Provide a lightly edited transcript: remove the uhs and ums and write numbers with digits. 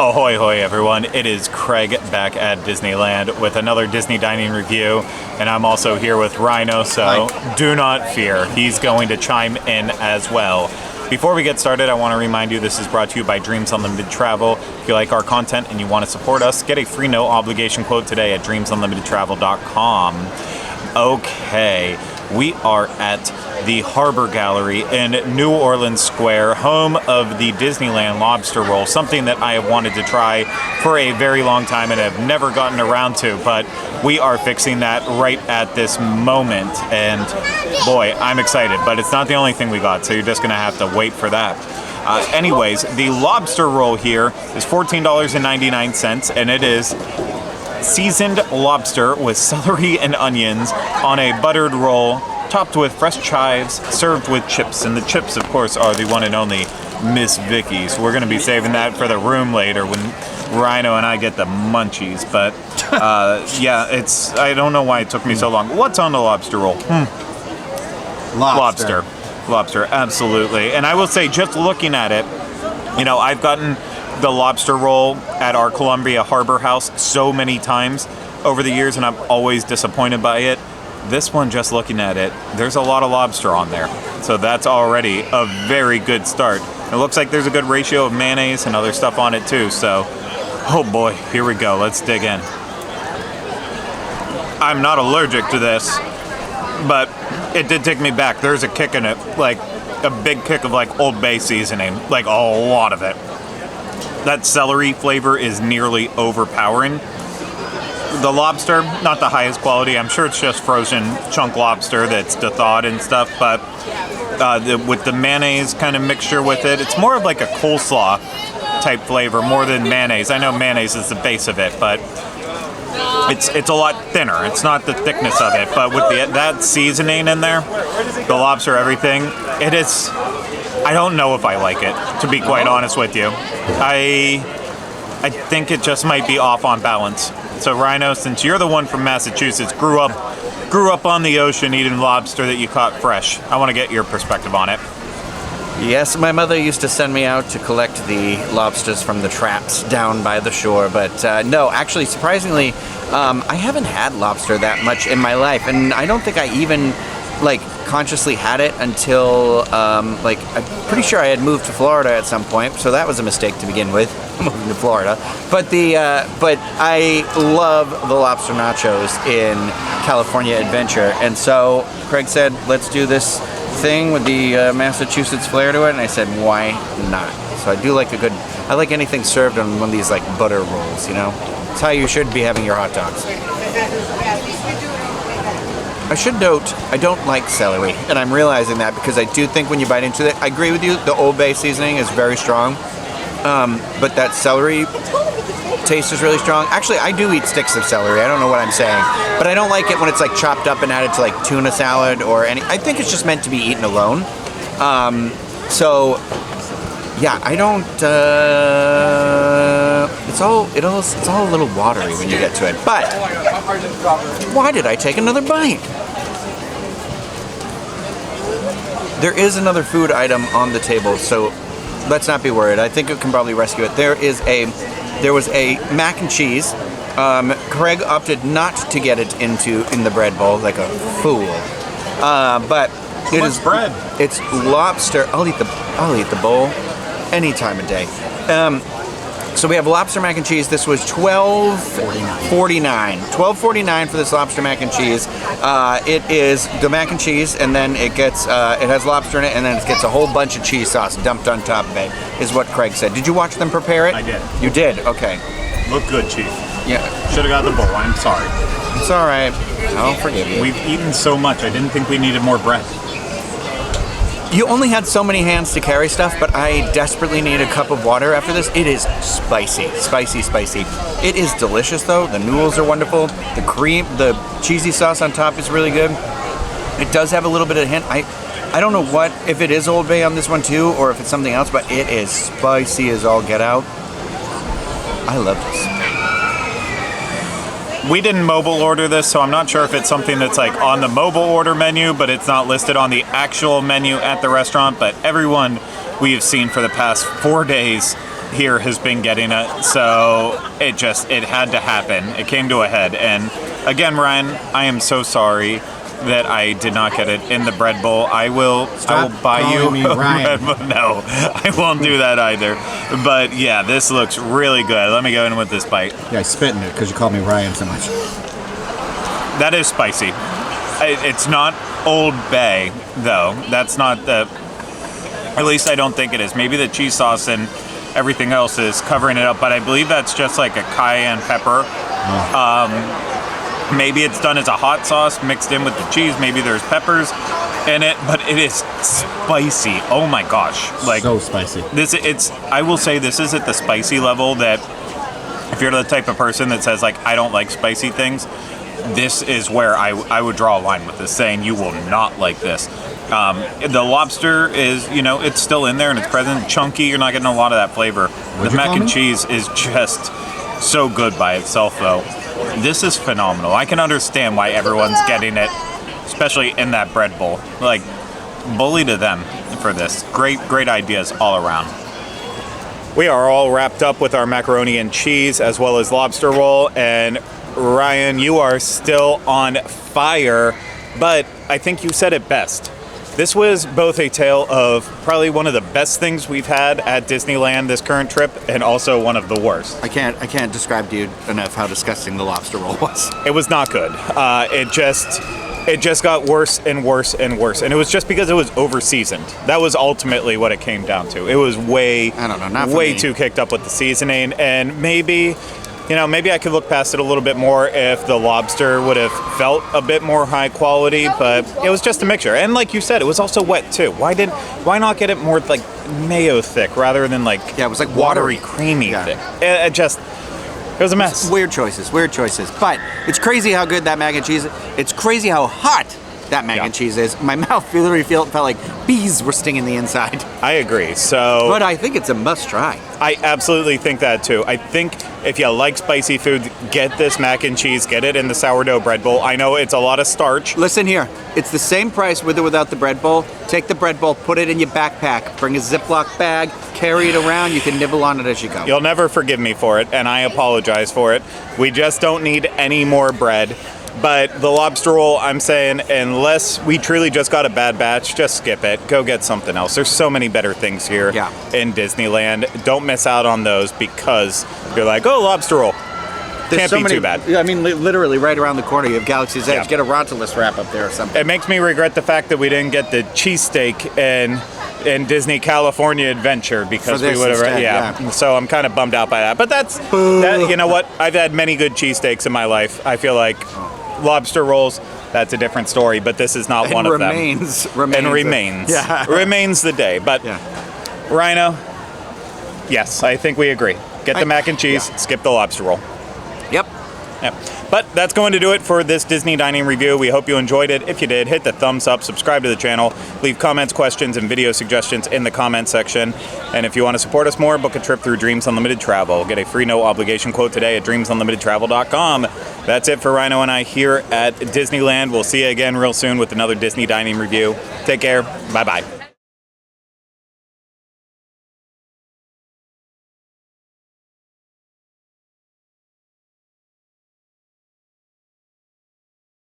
Ahoy hoy everyone, it is Craig back at Disneyland with another Disney dining review, and I'm also here with Rhino, so do not fear, he's going to chime in as well. Before we get started, I want to remind you this is brought to you by Dreams Unlimited Travel. If you like our content and you want to support us, get a free no obligation quote today at dreamsunlimitedtravel.com. Okay, we are at the Harbour Gallery in New Orleans Square, home of the Disneyland Lobster Roll, something that I have wanted to try for a very long time and have never gotten around to, but we are fixing that right at this moment, and boy, I'm excited, but it's not the only thing we got, so you're just going to have to wait for that. Anyways, the lobster roll here is $14.99, and it is seasoned lobster with celery and onions on a buttered roll, topped with fresh chives, served with chips. And the chips, of course, are the one and only Miss Vicky's. We're going to be saving that for the room later when Rhino and I get the munchies. But yeah, I don't know why it took me so long. What's on the lobster roll? Lobster, absolutely. And I will say, just looking at it, you know, I've gotten the lobster roll at our Columbia Harbor house so many times over the years, and I'm always disappointed by it. This one, just looking at it, there's a lot of lobster on there. So that's already a very good start. It looks like there's a good ratio of mayonnaise and other stuff on it too. So, oh boy, here we go. Let's dig in. I'm not allergic to this, but it did take me back. There's a kick in it, like a big kick of like Old Bay seasoning, like a lot of it. That celery flavor is nearly overpowering. The lobster, not the highest quality. I'm sure it's just frozen chunk lobster that's thawed and stuff, but with the mayonnaise kind of mixture with it, it's more of like a coleslaw type flavor more than mayonnaise. I know mayonnaise is the base of it, but it's a lot thinner. It's not the thickness of it, but with that seasoning in there, the lobster, everything, it is. I don't know if I like it, to be quite honest with you. I think it just might be off on balance. So Rhino, since you're the one from Massachusetts, grew up on the ocean eating lobster that you caught fresh, I want to get your perspective on it. Yes, my mother used to send me out to collect the lobsters from the traps down by the shore, but no, actually, surprisingly, I haven't had lobster that much in my life, and I don't think I even consciously had it until I'm pretty sure I had moved to Florida at some point, so that was a mistake to begin with, moving to Florida. But but I love the lobster nachos in California Adventure, and so Craig said, let's do this thing with the Massachusetts flair to it, and I said, why not? So I do like I like anything served on one of these like butter rolls, you know? It's how you should be having your hot dogs. I should note, I don't like celery, and I'm realizing that because I do think when you bite into it, I agree with you, the Old Bay seasoning is very strong, but that celery taste is really strong. Actually, I do eat sticks of celery, I don't know what I'm saying, but I don't like it when it's like chopped up and added to like tuna salad or I think it's just meant to be eaten alone. So, yeah, I don't, it's all a little watery when you get to it, but why did I take another bite? There is another food item on the table, so let's not be worried. I think it can probably rescue it. There was a mac and cheese. Craig opted not to get it in the bread bowl like a fool, but it is bread. It's lobster. I'll eat the bowl any time of day. So we have lobster mac and cheese. This was $12.49 for this lobster mac and cheese. It is the mac and cheese, and then it has lobster in it, and then it gets a whole bunch of cheese sauce dumped on top of it, is what Craig said. Did you watch them prepare it? I did. You did? Okay. Look good, Chief. Yeah. Should have got the bowl. I'm sorry. It's all right. I'll forgive you. We've eaten so much. I didn't think we needed more bread. You only had so many hands to carry stuff, but I desperately need a cup of water after this. It is spicy. It is delicious, though. The noodles are wonderful. The cheesy sauce on top is really good. It does have a little bit of a hint. I don't know if it is Old Bay on this one, too, or if it's something else, but it is spicy as all get out. I love this. We didn't mobile order this, so I'm not sure if it's something that's like on the mobile order menu, but it's not listed on the actual menu at the restaurant. But everyone we have seen for the past 4 days here has been getting it, so it had to happen. It came to a head, and again, Ryan, I am so sorry that I did not get it in the bread bowl. I will buy you me a Ryan. bread bowl. No, I won't do that either. But yeah, this looks really good. Let me go in with this bite. Yeah, I spit in it because you called me Ryan so much. That is spicy. It's not Old Bay, though. That's not the... At least I don't think it is. Maybe the cheese sauce and everything else is covering it up, but I believe that's just like a cayenne pepper. Maybe it's done as a hot sauce mixed in with the cheese. Maybe there's peppers in it, but it is spicy. Oh my gosh. Like, so spicy. I will say this is at the spicy level that if you're the type of person that says, like, I don't like spicy things, this is where I would draw a line with this, saying you will not like this. The lobster is, it's still in there and it's present. Chunky, you're not getting a lot of that flavor. The mac and cheese is just so good by itself, though. This is phenomenal. I can understand why everyone's getting it, especially in that bread bowl. Like, bully to them for this. Great ideas all around. We are all wrapped up with our macaroni and cheese as well as lobster roll, and Ryan, you are still on fire, but I think you said it best. This was both a tale of probably one of the best things we've had at Disneyland this current trip, and also one of the worst. I can't describe to you enough how disgusting the lobster roll was. It was not good. It just got worse and worse and worse, and it was just because it was over seasoned. That was ultimately what it came down to. It was way too kicked up with the seasoning, and maybe I could look past it a little bit more if the lobster would have felt a bit more high quality, but it was just a mixture. And like you said, it was also wet too. Why not get it more like mayo thick rather than like it was like watery, creamy thick? It was a mess. Weird choices. But it's crazy how good that mac and cheese is. It's crazy how hot that mac and cheese is. My mouth literally felt like bees were stinging the inside. I agree. But I think it's a must try. I absolutely think that too. I think if you like spicy food, get this mac and cheese, get it in the sourdough bread bowl. I know it's a lot of starch. Listen here, it's the same price with or without the bread bowl. Take the bread bowl, put it in your backpack, bring a Ziploc bag, carry it around, you can nibble on it as you go. You'll never forgive me for it, and I apologize for it. We just don't need any more bread. But the lobster roll, I'm saying, unless we truly just got a bad batch, just skip it. Go get something else. There's so many better things here in Disneyland. Don't miss out on those because you're like, oh, lobster roll. Can't be too bad. I mean, literally right around the corner, you have Galaxy's Edge. Get a Rontalus wrap up there or something. It makes me regret the fact that we didn't get the cheesesteak in Disney California Adventure because we would have. So I'm kind of bummed out by that. But that, you know what? I've had many good cheesesteaks in my life. I feel like lobster rolls, that's a different story, but this is not one of them. Remains the day. But Rhino, yes, I think we agree. Get the mac and cheese, skip the lobster roll. Yep. But that's going to do it for this Disney dining review. We hope you enjoyed it. If you did, hit the thumbs up, subscribe to the channel, leave comments, questions, and video suggestions in the comment section. And if you want to support us more, book a trip through Dreams Unlimited Travel. Get a free no obligation quote today at dreamsunlimitedtravel.com. That's it for Rhino and I here at Disneyland. We'll see you again real soon with another Disney dining review. Take care. Bye-bye.